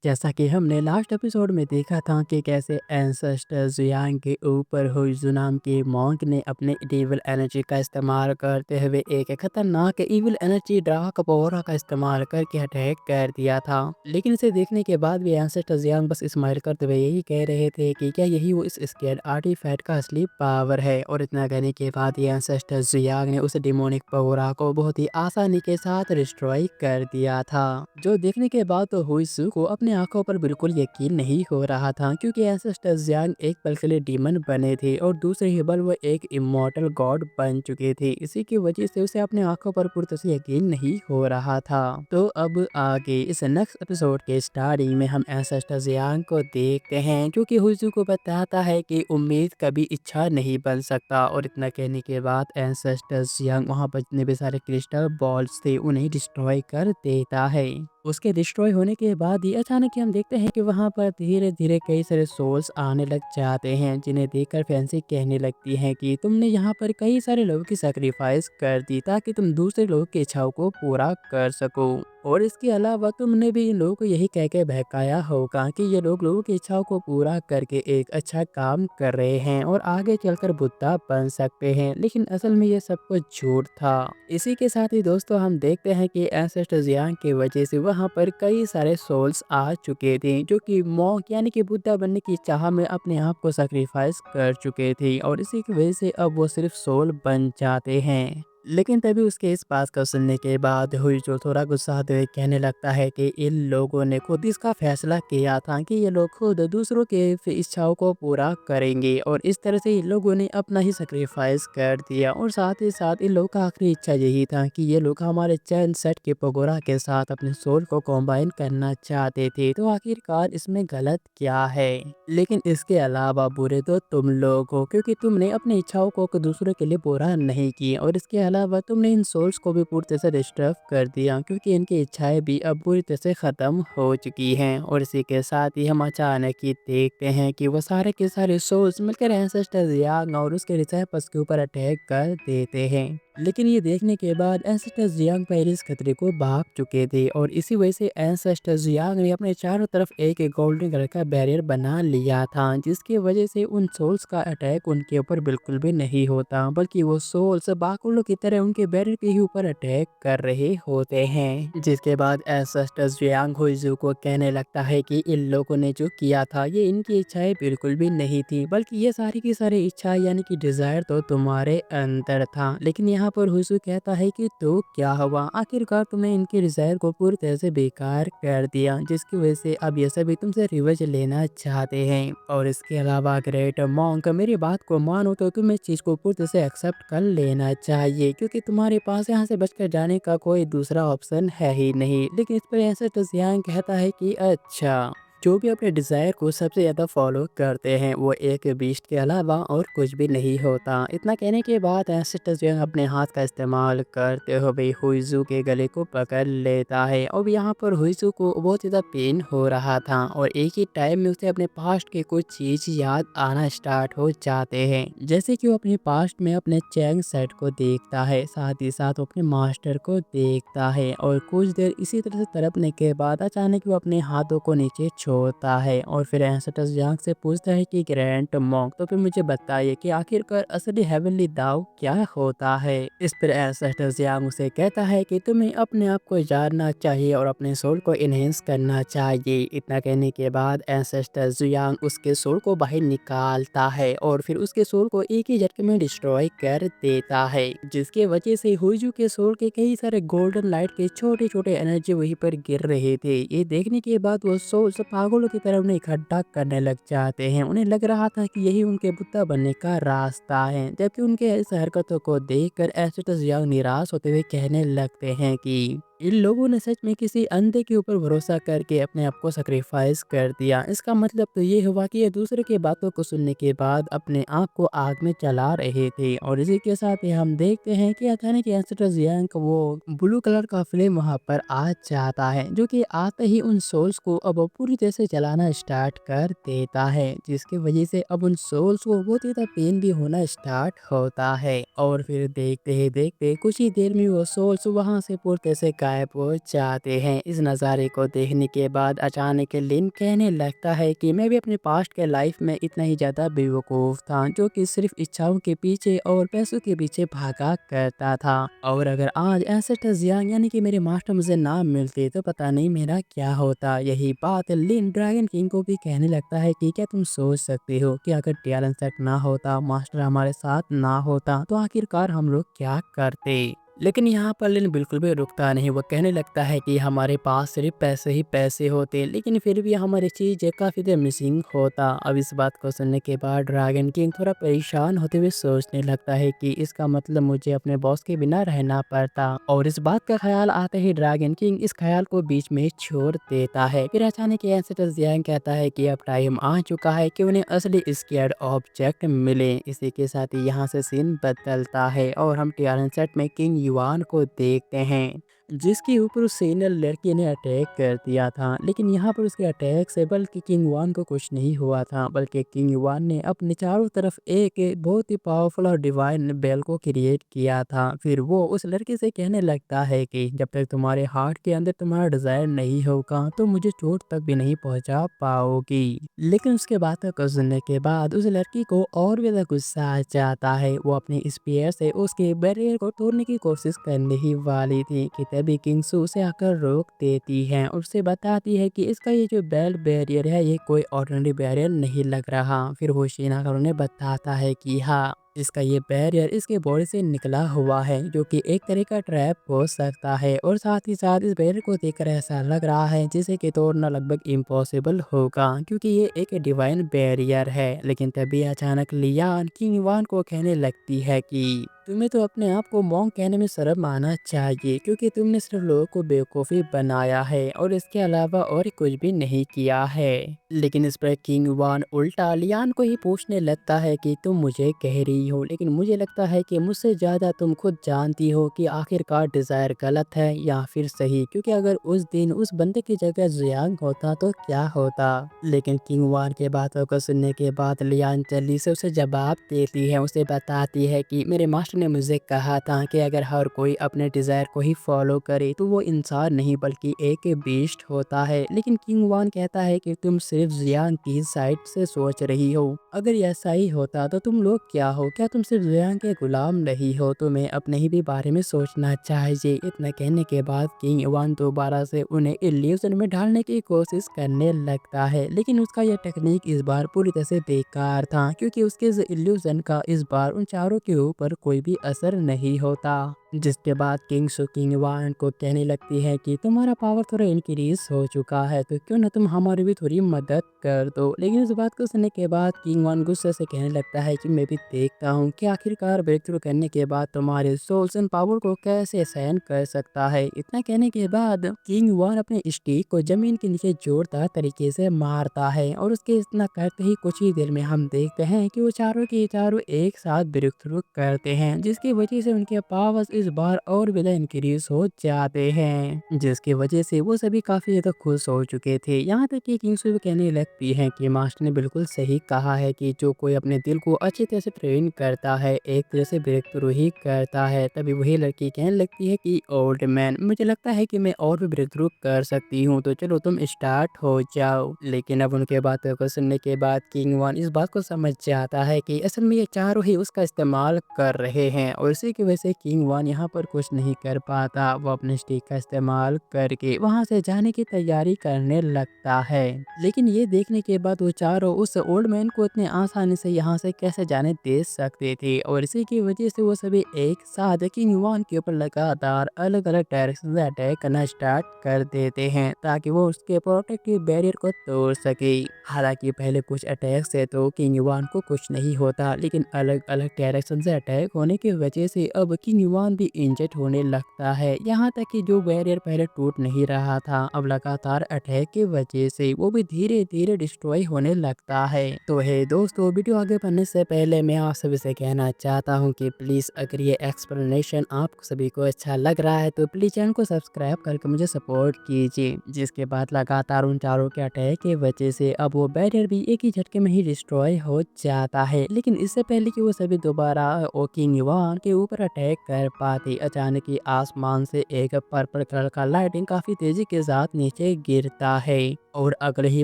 जैसा कि हमने लास्ट एपिसोड में देखा था कि कैसे एंसेस्टर ज़ियांग के ऊपर हुइज़ु नाम के मॉन्क ने अपने इविल एनर्जी का इस्तेमाल करते हुए एक खतरनाक इविल एनर्जी ड्राकपोरा का इस्तेमाल करके अटैक कर दिया था। लेकिन इसे देखने के बाद भी एंसेस्टर ज़ियांग बस स्माइल करते हुए यही कह रहे थे कि क्या यही वो इस स्केल आर्टिफैक्ट का असली पावर है। और इतना कहने के बाद ये एंसेस्टर ज़ियांग ने उस डिमोनिक पोरा को बहुत ही आसानी के साथ डिस्ट्रॉय कर दिया था, जो देखने के बाद तो हुइज़ु को अपनी आंखों पर बिल्कुल यकीन नहीं हो रहा था, क्योंकि एंसेस्टर ज़ियांग एक पल के लिए डीमन बने थे और दूसरे ही पल वो एक इमॉर्टल गॉड बन चुके थे। इसी की वजह से उसे अपने आंखों पर पूरी तरह से यकीन नहीं हो रहा था। तो अब आगे इस नेक्स्ट एपिसोड के स्टार्टिंग में हम एंसेस्टर ज़ियांग को देखते हैं, जो कि हुइज़ु को बताता है कि उम्मीद कभी इच्छा नहीं बन सकता। और इतना कहने के बाद एंसेस्टर ज़ियांग वहाँ पर जितने भी सारे क्रिस्टल बॉल्स थे उन्हें डिस्ट्रॉय कर देता है। उसके डिस्ट्रॉय होने के बाद ही अचानक ही हम देखते हैं कि वहाँ पर धीरे-धीरे कई सारे सोल्स आने लग जाते हैं, जिन्हें देखकर फैंसी कहने लगती हैं कि तुमने यहाँ पर कई सारे लोगों की सैक्रिफाइस कर दी ताकि तुम दूसरे लोगों की इच्छाओं को पूरा कर सको। और इसके अलावा तुमने भी इन लोगों को यही कह के बहकाया होगा कि ये लोग लोगों की इच्छाओं को पूरा करके एक अच्छा काम कर रहे हैं और आगे चलकर बुद्धा बन सकते हैं, लेकिन असल में ये सब कुछ झूठ था। इसी के साथ ही दोस्तों हम देखते हैं कि एंसेस्टर ज़ियांग की वजह से वहाँ पर कई सारे सोल्स आ चुके थे, जो कि मॉन्क यानी कि बुद्धा बनने की चाह में अपने आप को सैक्रिफाइस कर चुके थे, और इसी की वजह से अब वो सिर्फ सोल बन जाते हैं। लेकिन तभी उसके इस बात को सुनने के बाद हुइज़ु थोड़ा गुस्सा होते हुए कहने लगता है कि इन लोगों ने खुद इसका फैसला किया था कि ये लोग खुद दूसरों के इच्छाओं को पूरा करेंगे, और इस तरह से इन लोगों ने अपना ही सेक्रीफाइस कर दिया। और साथ ही साथ इन लोगों का आखिरी इच्छा यही था कि ये लोग हमारे चैन सेट के पगोरा के साथ अपने सोल को कंबाइन करना चाहते थे। तो आखिरकार इसमें गलत क्या है? लेकिन इसके अलावा बुरे तो तुम लोग हो, क्योंकि तुमने अपनी इच्छाओं को दूसरों के लिए पूरा नहीं की, और इसके अलावा तुमने इन सोल्स को भी पूरी तरह से डिस्टर्ब कर दिया, क्योंकि इनकी इच्छाएं भी अब पूरी तरह से ख़त्म हो चुकी हैं। और इसी के साथ ही हम अचानक ही देखते हैं कि वो सारे के सारे सोल्स मिलकर एंसेस्टर ज़ियांग और उसके डिसाइपल्स के ऊपर अटैक कर देते हैं। लेकिन ये देखने के बाद एंसेस्टर ज़ियांग पहले इस खतरे को भाग चुके थे, और इसी वजह से एंसेस्टर ज़ियांग ने अपने चारों तरफ एक गोल्डन कलर का बैरियर बना लिया था, जिसकी वजह से उन सोल्स का अटैक उनके ऊपर बिल्कुल भी नहीं होता, बल्कि वो सोल्स बाकुलों की तरह उनके बैरियर के ही ऊपर अटैक कर रहे होते हैं। जिसके बाद एंसेस्टर ज़ियांग हुइज़ु को कहने लगता है कि इन लोगों ने जो किया था ये इनकी इच्छाएं बिल्कुल भी नहीं थी, बल्कि ये सारी की सारी इच्छा यानी कि डिज़ायर तो तुम्हारे अंदर था। लेकिन यहाँ पर हुइज़ु कहता है कि तो क्या हुआ, आखिरकार तुमने इनके डिज़ायर को पूरी तरह से बेकार कर दिया, जिसकी वजह से अब ये सभी तुमसे रिवेंज लेना चाहते हैं। और इसके अलावा ग्रेट मॉन्क, मेरी बात को मानो तो तुम्हें इस चीज़ को पूरी तरह से एक्सेप्ट कर लेना चाहिए, क्योंकि तुम्हारे पास यहाँ से बचकर जाने का कोई दूसरा ऑप्शन है ही नहीं। लेकिन इस पर ऐसे ज़ियांग कहता है कि अच्छा, जो भी अपने डिज़ायर को सबसे ज़्यादा फॉलो करते हैं वो एक बीस्ट के अलावा और कुछ भी नहीं होता। इतना कहने के बाद एंसेस्टर जो है अपने हाथ का इस्तेमाल करते हुए हुइज़ु के गले को पकड़ लेता है। अब यहाँ पर हुइज़ु को बहुत ज़्यादा पेन हो रहा था, और एक ही टाइम में उसे अपने पास्ट के कुछ चीज़ याद आना स्टार्ट हो जाते हैं, जैसे कि वो अपने पास्ट में अपने चैंग सेट को देखता है, साथ ही साथ अपने मास्टर को देखता है। और कुछ देर इसी तरह से तड़पने के बाद अचानक वो अपने हाथों को नीचे छोड़ता है, और फिर एंसेस्टर ज़ियांग से पूछता है कि ग्रैंड मॉन्क, तो फिर मुझे बताइए कि आखिरकार असली हेवनली दाव क्या होता है। इस पर एंसेस्टर ज़ियांग उसे कहता है कि तुम्हें अपने आप को जानना चाहिए और अपने सोल को इनहेंस करना चाहिए। इतना कहने के बाद एंसेस्टर ज़ियांग उसके सोल को बाहर निकालता है, और फिर उसके सोल को एक ही झटके में डिस्ट्रॉय कर देता है, जिसके वजह से हुइज़ु के सोल के कई सारे गोल्डन लाइट के छोटे छोटे एनर्जी वहीं पर गिर रहे थे। ये देखने के बाद वो सोल्स पागलों की तरह उन्हें इकट्ठा करने लग जाते हैं। उन्हें लग रहा था कि यही उनके बुद्धा बनने का रास्ता है, जबकि उनके इस हरकतों को देखकर एंसेस्टर ज़ियांग निराश होते हुए कहने लगते हैं कि इन लोगों ने सच में किसी अंधे के ऊपर भरोसा करके अपने आप को सैक्रिफाइस कर दिया। इसका मतलब तो ये हुआ कि ये दूसरे की बातों को सुनने के बाद अपने आप को आग में जला रहे थे। और इसी के साथ ही हम देखते हैं कि अचानक एंसेस्टर ज़ियांग का वो ब्लू कलर का फ्लेम वहां पर आ जाता है, जो कि आते ही उन सोल्स को अब पूरी तरह से जलाना स्टार्ट कर देता है, जिसकी वजह से अब उन सोल्स को बहुत ज़्यादा पेन भी होना स्टार्ट होता है। और फिर देखते ही देखते कुछ ही देर में वो सोल्स वहां से पूरी तरह से गायब हो जाते हैं। इस नज़ारे को देखने के बाद अचानक लिन कहने लगता है कि मैं भी अपने पास्ट के लाइफ में इतना ही ज़्यादा बेवकूफ़ था, जो कि सिर्फ इच्छाओं के पीछे और पैसों के पीछे भागा करता था। और अगर आज एंसेस्टर ज़ियांग यानी कि मेरे मास्टर मुझे ना मिलते तो पता नहीं मेरा क्या होता। यही बात लिन ड्रैगन किंग को भी कहने लगता है कि क्या तुम सोच सकते हो कि अगर टैलेंट सेट ना होता, मास्टर हमारे साथ ना होता, तो आखिरकार हम लोग क्या करते। लेकिन यहाँ पर लिन बिल्कुल भी रुकता नहीं। वो कहने लगता है कि हमारे पास सिर्फ पैसे ही पैसे होते, लेकिन फिर भी हमारी चीज़ काफ़ी देर मिसिंग होता। अब इस बात को सुनने के बाद ड्रैगन किंग थोड़ा परेशान होते हुए सोचने लगता है कि इसका मतलब मुझे अपने बॉस के बिना रहना पड़ता। और इस बात का ख्याल आते ही ड्रैगन किंग इस ख्याल को बीच में छोड़ देता है। फिर अचानक एंसेस्टर ज़ियांग कहता है कि अब टाइम आ चुका है कि उन्हें असली स्केर्ड ऑब्जेक्ट मिले। इसी के साथ ही यहाँ से सीन बदलता है और हम टीआरएन सेट में किंग युआन को देखते हैं, जिसके ऊपर उस सीनियर लड़की ने अटैक कर दिया था। लेकिन यहाँ पर उसके अटैक से बल्कि किंग युआन को कुछ नहीं हुआ था, बल्कि किंग युआन ने अपने चारों तरफ एक बहुत ही पावरफुल और डिवाइन बेल को क्रिएट किया था। फिर वो उस लड़के से कहने लगता है कि जब तक तुम्हारे हार्ट के अंदर तुम्हारा डिजायर नहीं होगा तो मुझे चोट तक भी नहीं पहुंचा पाओगी। लेकिन उसके बात को सुनने के बाद उस लड़की को और भी ज्यादा गुस्सा आ जाता है। वो अपने स्पीयर से उसके बैरियर को तोड़ने की कोशिश करने ही वाली थी कि तभी किंगसू उसे आकर रोक देती है और उसे बताती है कि इसका ये जो बेल बैरियर है ये कोई ऑर्डिनरी बैरियर नहीं लग रहा। फिर वो शीना आकर उन्हें बताता है कि हाँ, इसका ये बैरियर इसके बॉडी से निकला हुआ है, जो कि एक तरह का ट्रैप हो सकता है। और साथ ही साथ इस बैरियर को देखकर ऐसा लग रहा है जिसे कि तोड़ना लगभग इम्पॉसिबल होगा, क्योंकि ये एक डिवाइन बैरियर है। लेकिन तभी अचानक लियान किंग वान को कहने लगती है कि तुम्हें तो अपने आप को मॉन्क कहने में शर्म आना चाहिए, क्योंकि तुमने सिर्फ लोगों को बेवकूफ़ी बनाया है और इसके अलावा और कुछ भी नहीं किया है। लेकिन इस पर किंग वान उल्टा लियान को ही पूछने लगता है कि तुम मुझे कह रही हो, लेकिन मुझे लगता है कि मुझसे ज़्यादा तुम खुद जानती हो कि आखिरकार डिज़ायर गलत है या फिर सही, क्योंकि अगर उस दिन उस बंदे की जगह ज़ियांग होता तो क्या होता। लेकिन किंग वान के बातों को सुनने के बाद लियान जल्दी से उसे जवाब देती है। उसे बताती है कि मेरे मास्टर ने मुझे कहा था कि अगर हर कोई अपने डिज़ायर को ही फॉलो करे तो वो इंसान नहीं बल्कि एक बीस्ट होता है। लेकिन किंग वान कहता है कि तुम सिर्फ ज़ियांग की साइड से सोच रही हो। अगर ऐसा ही होता तो तुम लोग क्या हो? क्या तुम सिर्फ ज़ियांग के गुलाम नहीं हो? तुम्हें अपने ही भी बारे में सोचना चाहिए। इतना कहने के बाद किंग वान दोबारा से उन्हें इल्यूजन में ढालने की कोशिश करने लगता है, लेकिन उसका यह टेक्निक इस बार पूरी तरह से बेकार था, क्योंकि उसके इल्यूजन का इस बार उन चारों के ऊपर कोई भी असर नहीं होता। जिसके बाद किंग वान को कहने लगती है कि तुम्हारा पावर थोड़ा इंक्रीज हो चुका है, तो क्यों ना तुम हमारी भी थोड़ी मदद कर दो। लेकिन इस बात को सुनने के बाद किंग वान गुस्से से कहने लगता है कि मैं भी देखता हूँ कि आखिरकार ब्रेक थ्रू करने के बाद तुम्हारे सोल्स एंड पावर को कैसे सहन कर सकता है। इतना कहने के बाद किंग वान अपने स्टिक को जमीन के नीचे जोरदार तरीके से मारता है और उसके इतना करते ही कुछ ही देर में हम देखते हैं कि वो चारों के चारों एक साथ ब्रेक थ्रू करते हैं, जिसकी वजह से उनके पावर्स इस बार और भी इंक्रीज हो जाते हैं, जिसकी वजह से वो सभी काफी ज्यादा खुश हो चुके थे। यहाँ तक कि किंगसू भी कहने लगती है कि मास्टर ने बिल्कुल सही कहा है कि जो कोई अपने दिल को अच्छी तरह से ट्रेन करता है एक तरह से ब्रेक थ्रू ही करता है। तभी वही लड़की कहने लगती है कि ओल्ड मैन, मुझे लगता है कि मैं और भी ब्रेक थ्रू कर सकती हूँ, तो चलो तुम स्टार्ट हो जाओ। लेकिन अब उनके बातों को सुनने के बाद किंग वन इस बात को समझ जाता है कि असल में ये चारों ही उसका इस्तेमाल कर रहे हैं और इसी की वजह से किंग वन यहाँ पर कुछ नहीं कर पाता। वो अपने स्टिक का इस्तेमाल करके वहाँ से जाने की तैयारी करने लगता है। लेकिन ये देखने के बाद वो चारों उस ओल्ड मैन को इतने आसानी से यहाँ से कैसे जाने दे सकते थे, और इसी की वजह से वो सभी एक साथ किंग वन के ऊपर लगातार अलग अलग डायरेक्शन से अटैक करना स्टार्ट कर देते हैं ताकि वो उसके प्रोटेक्टिव बैरियर को तोड़ सके। हालांकि पहले कुछ अटैक से तो किंग वन को कुछ नहीं होता, लेकिन अलग अलग डायरेक्शन से अटैक होने की वजह से अब किंग वन भी इंजर्ड होने लगता है। यहाँ तक कि जो बैरियर पहले टूट नहीं रहा था अब लगातार अटैक की वजह से वो भी धीरे धीरे डिस्ट्रॉय होने लगता है। तो है दोस्तों, वीडियो आगे बढ़ने से पहले मैं आप सभी से कहना चाहता हूँ कि प्लीज अगर ये एक्सप्लेनेशन आप सभी को अच्छा लग रहा है तो प्लीज चैनल को सब्सक्राइब करके मुझे सपोर्ट कीजिए। जिसके बाद लगातार उन चारों के अटैक की वजह से अब वो बैरियर भी एक ही झटके में ही डिस्ट्रॉय हो जाता है। लेकिन इससे पहले कि वो सभी दोबारा किंग वन के ऊपर अटैक कर पाती, अचानक ही आसमान से एक पर्पल कलर का लाइटिंग काफ़ी तेज़ी के साथ नीचे गिरता है और अगले ही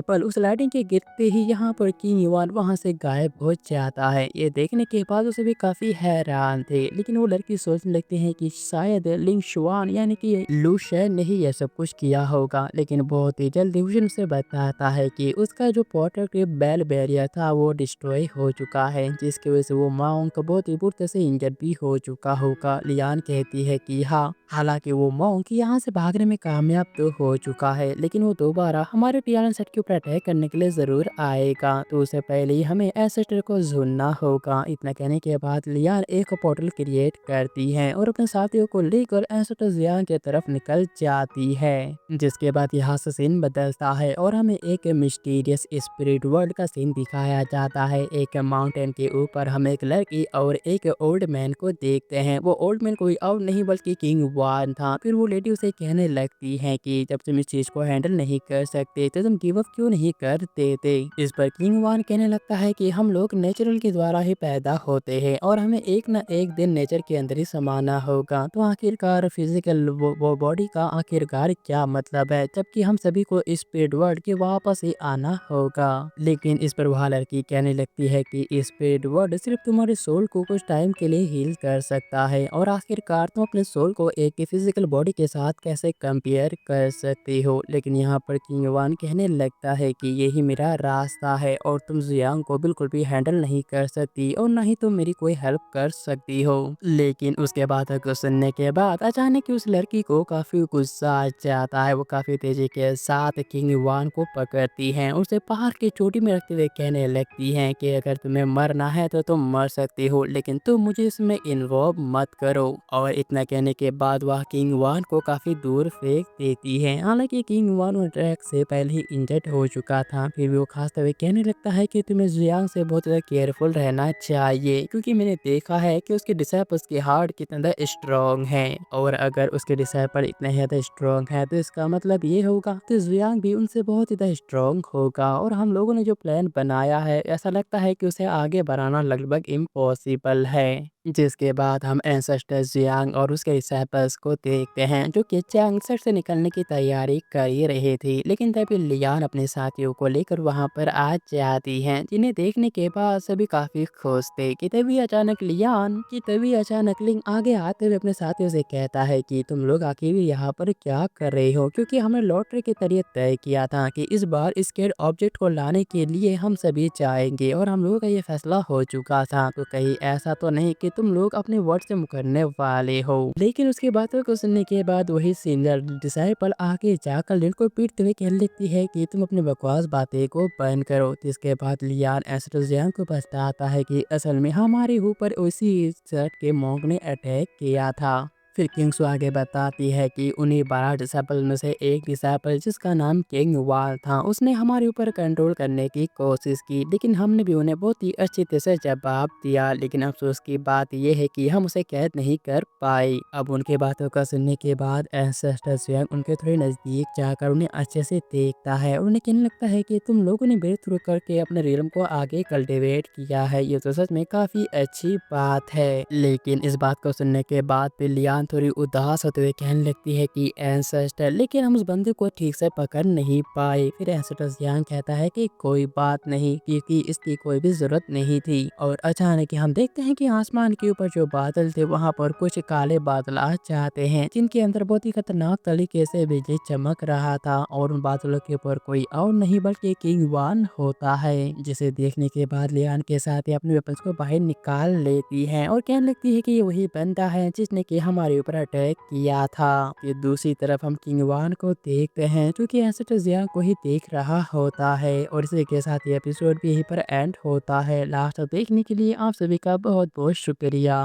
पल उस लाइटिंग के गिरते ही यहाँ पर किंग युआन वहाँ से गायब हो जाता है। ये देखने के बाद उसे भी काफ़ी हैरान थे, लेकिन वो लड़की सोचने लगती है कि शायद लिंग शुआन यानी कि लू शेन ने ही यह सब कुछ किया होगा। लेकिन बहुत ही जल्दी विजन उसे बताता है कि उसका जो प्रोटेक्टिव बेल बैरियर था वो डिस्ट्रॉय हो चुका है, जिसकी वजह से वो मॉन्क बहुत ही बुरी तरह से इंजर्ड भी हो चुका होगा। लियान कहती है कि हाँ, हालांकि वो मॉन्क यहाँ से भागने में कामयाब तो हो चुका है, लेकिन वो दोबारा हमारे टियाना सेट के ऊपर अटैक करने के लिए ज़रूर आएगा, तो उससे पहले ही हमें एसेस्टर को ढूंढना होगा। इतना कहने के बाद लियान एक पोर्टल क्रिएट करती है और अपने साथियों को लेकर एसेस्टर जियान की तरफ निकल जाती है। जिसके बाद यहाँ से सीन बदलता है और हमें एक मिस्टीरियस स्पिरिट वर्ल्ड का सीन दिखाया जाता है। एक माउंटेन के ऊपर हम एक लड़की और एक ओल्ड मैन को देखते हैं। वो ओल्ड मैन कोई और नहीं बल्कि किंग वान था। फिर वो लेडी उसे कहने लगती है कि जब तुम इस चीज को हैंडल नहीं कर सकते तो तुम गिव अप क्यों नहीं कर देते। इस पर किंग वान कहने लगता है कि हम लोग नेचुरल के द्वारा ही पैदा होते हैं और हमें एक न एक दिन नेचर के अंदर ही समाना होगा, तो आखिरकार फिजिकल वो बॉडी का आखिरकार क्या मतलब है, जबकि हम सभी को इस स्पिरिट वर्ल्ड के वापस ही आना होगा। लेकिन इस पर वह लड़की कहने लगती है कि स्पिरिट वर्ल्ड सिर्फ तुम्हारे सोल को कुछ टाइम के लिए हील कर सकता है और आखिरकार तुम अपने सोल को एक फिजिकल बॉडी के साथ कैसे कंपेयर कर सकती हो। लेकिन यहाँ पर किंग वान कहने लगता है कि यही मेरा रास्ता है और तुम जियांग को बिल्कुल भी हैंडल नहीं कर सकती और ना ही तुम मेरी कोई हेल्प कर सकती हो। लेकिन उसके बाद कुछ सुनने के बाद अचानक ही उस लड़की को काफी गुस्सा आ जाता है। वो काफी तेजी के साथ किंग वान को पकड़ती है, उसे पहाड़ की चोटी में रखते हुए कहने लगती है कि अगर तुम्हें मरना है तो तुम मर सकती हो, लेकिन तुम मुझे इसमें इन्वॉल्व मत करो। और इतना कहने के बाद वह किंग वान को काफी दूर फेंक देती है। हालांकि किंग वान अटैक से पहले ही इंजर्ड हो चुका था, फिर भी वो खासते हुए कहने लगता है कि तुम्हें जियांग से बहुत ज्यादा केयरफुल रहना चाहिए, क्योंकि मैंने देखा है कि उसके डिसाइपल्स की हार्ट कितना ज्यादा स्ट्रॉन्ग है और अगर उसके डिसाइपल इतने ज्यादा स्ट्रॉन्ग है तो इसका मतलब ये होगा तो जियांग भी उनसे बहुत ज्यादा स्ट्रॉन्ग होगा और हम लोगों ने जो प्लान बनाया है ऐसा लगता है कि उसे आगे बढ़ाना लगभग इम्पॉसिबल है। जिसके बाद हम एंसेस्टर जियांग और उसके डिसाइपल्स को देखते हैं जो कि चैंग सेट से निकलने की तैयारी कर ही रही थी, लेकिन तभी लियान अपने साथियों को लेकर वहां पर आ जाती हैं, जिन्हें देखने के बाद सभी काफी खुश थे कि तभी अचानक लिंग आगे आते हुए अपने साथियों से कहता है कि तुम लोग आखिर यहाँ पर क्या कर रहे हो, क्योंकि हमने लॉटरी के जरिए तय किया था कि इस बार स्केर्ड ऑब्जेक्ट को लाने के लिए हम सभी जाएंगे और हम लोगों का ये फैसला हो चुका था, तो कहीं ऐसा तो नहीं कि तुम लोग अपने वर्ड से मुकरने वाले हो। लेकिन उसकी बातों को सुनने के बाद वही सीनियर डिसाइपल आगे जाकर लिन को पीटते हुए कहने लगती है कि तुम अपनी बकवास बातें को बंद करो। जिसके बाद लियान एस्ट्रोजियन को बताता है कि असल में हमारे ऊपर उसी सेट के मॉन्क ने अटैक किया था। फिर किंग्सू आगे बताती है कि उन्हीं 12 डिसाइपल में से एक डिसाइपल जिसका नाम किंग वाल था, उसने हमारे ऊपर कंट्रोल करने की कोशिश की, लेकिन हमने भी उन्हें बहुत ही अच्छी तरह से जवाब दिया। लेकिन अफसोस की बात यह है कि हम उसे कैद नहीं कर पाए। अब उनके बातों का सुनने के बाद एंसेस्टर स्वयं उनके थोड़े नजदीक जाकर उन्हें अच्छे से देखता है और उन्हें कहने लगता है कि तुम लोगों ने ब्रेक थ्रू करके अपने रियल्म को आगे कल्टिवेट किया है, ये तो सच में काफी अच्छी बात है। लेकिन इस बात को सुनने के बाद फिर लियान थोड़ी उदास होते हुए कहने लगती है कि एंसेस्टर, लेकिन हम उस बंदे को ठीक से पकड़ नहीं पाए। फिर एंसेस्टर जियांग कहता है कि कोई बात नहीं, क्योंकि इसकी कोई भी जरूरत नहीं थी। और अचानक ही हम देखते हैं कि आसमान के ऊपर जो बादल थे वहां पर कुछ काले बादल आ जाते हैं, जिनके अंदर बहुत ही खतरनाक तरीके से बिजली चमक रहा था और उन बादलों के ऊपर कोई और नहीं बल्कि किंग वान होता है, जिसे देखने के बाद लियान के साथ ही अपने वेपन्स को बाहर निकाल लेती है और कहने लगती है कि ये वही बंदा है जिसने कि हमारे ऊपर अटैक किया था। फिर दूसरी तरफ हम किंग वान को देखते हैं जो कि एंसेस्टर जियांग को ही देख रहा होता है और इसी के साथ ये एपिसोड भी यहीं पर एंड होता है। लास्ट तक देखने के लिए आप सभी का बहुत बहुत शुक्रिया।